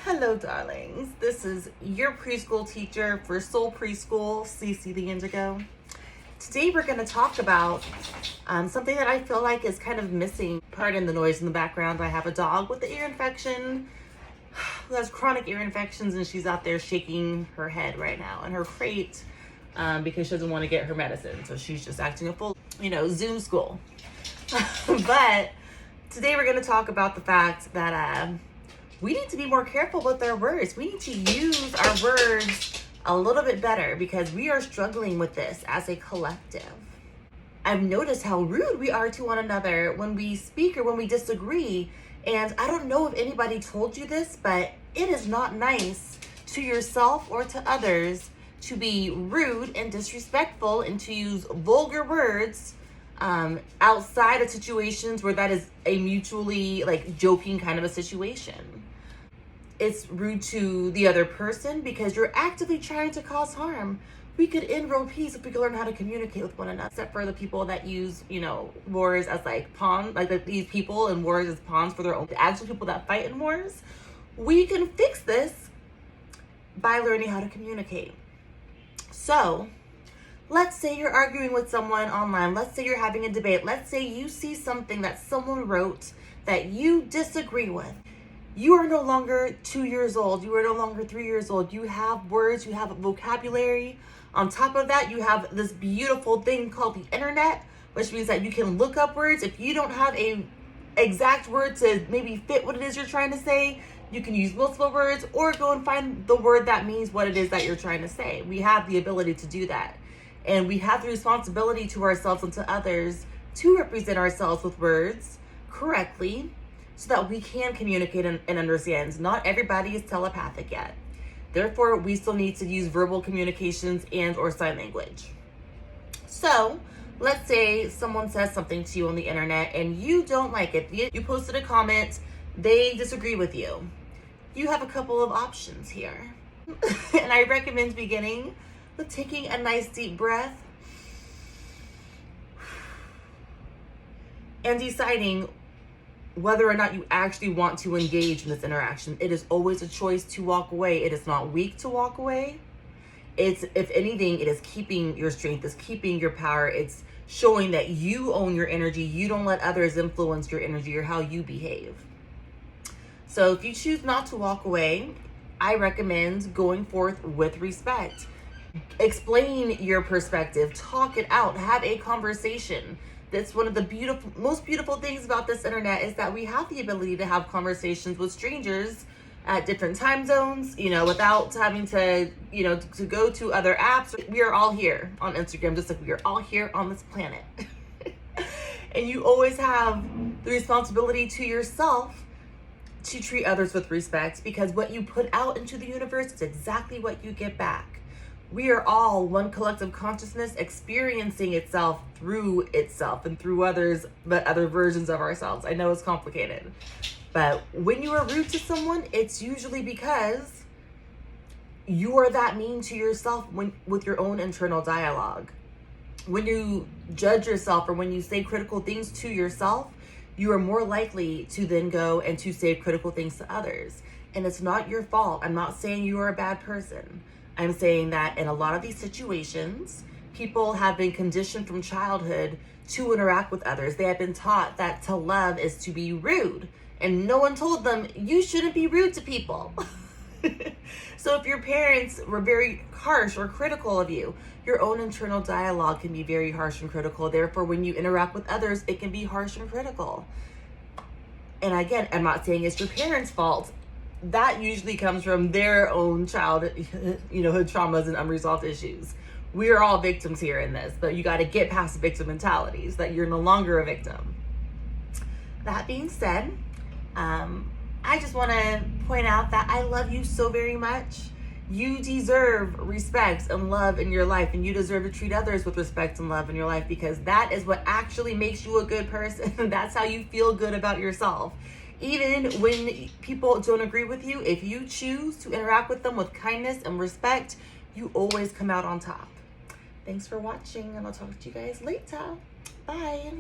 Hello, darlings. This is your preschool teacher for Soul Preschool, Cece the Indigo. Today we're going to talk about something that I feel like is kind of missing. Pardon the noise in the background. I have a dog with the ear infection who has chronic ear infections, and she's out there shaking her head right now in her crate because she doesn't want to get her medicine. So she's just acting a full, Zoom school. But today we're going to talk about the fact that we need to be more careful with our words. We need to use our words a little bit better because we are struggling with this as a collective. I've noticed how rude we are to one another when we speak or when we disagree. And I don't know if anybody told you this, but it is not nice to yourself or to others to be rude and disrespectful and to use vulgar words outside of situations where that is a mutually joking kind of a situation. It's rude to the other person because you're actively trying to cause harm. We could end world peace if we could learn how to communicate with one another, except for the people that use, wars as pawns, these people and wars as pawns for their own. The actual people that fight in wars, we can fix this by learning how to communicate. So, let's say you're arguing with someone online. Let's say you're having a debate. Let's say you see something that someone wrote that you disagree with. You are no longer 2 years old. You are no longer 3 years old. You have words, you have a vocabulary. On top of that, you have this beautiful thing called the internet, which means that you can look up words. If you don't have a exact word to maybe fit what it is you're trying to say, you can use multiple words or go and find the word that means what it is that you're trying to say. We have the ability to do that. And we have the responsibility to ourselves and to others to represent ourselves with words correctly so that we can communicate and understand. Not everybody is telepathic yet. Therefore, we still need to use verbal communications and or sign language. So, let's say someone says something to you on the internet and you don't like it. You posted a comment, they disagree with you. You have a couple of options here. And I recommend beginning with taking a nice deep breath and deciding whether or not you actually want to engage in this interaction. It is always a choice to walk away. It is not weak to walk away. It's, if anything, it is keeping your strength, it's keeping your power. It's showing that you own your energy. You don't let others influence your energy or how you behave. So if you choose not to walk away, I recommend going forth with respect. Explain your perspective, talk it out, have a conversation. That's one of the most beautiful things about this internet is that we have the ability to have conversations with strangers at different time zones, without having to, to go to other apps. We are all here on Instagram, just like we are all here on this planet. And you always have the responsibility to yourself to treat others with respect, because what you put out into the universe is exactly what you get back. We are all one collective consciousness experiencing itself and through others, but other versions of ourselves. I know it's complicated, but when you are rude to someone, it's usually because you are that mean to yourself with your own internal dialogue. When you judge yourself or when you say critical things to yourself, you are more likely to then go and to say critical things to others. And it's not your fault. I'm not saying you are a bad person. I'm saying that in a lot of these situations, people have been conditioned from childhood to interact with others. They have been taught that to love is to be rude. And no one told them, you shouldn't be rude to people. So if your parents were very harsh or critical of you, your own internal dialogue can be very harsh and critical. Therefore, when you interact with others, it can be harsh and critical. And again, I'm not saying it's your parents' fault. That usually comes from their own childhood traumas and unresolved issues. We're all victims here in this, but you got to get past the victim mentality so that you're no longer a victim. That being said, I just want to point out that I love you so very much. You deserve respect and love in your life, and you deserve to treat others with respect and love in your life, because that is what actually makes you a good person. That's how you feel good about yourself. Even when people don't agree with you, if you choose to interact with them with kindness and respect, you always come out on top. Thanks for watching, and I'll talk to you guys later. Bye.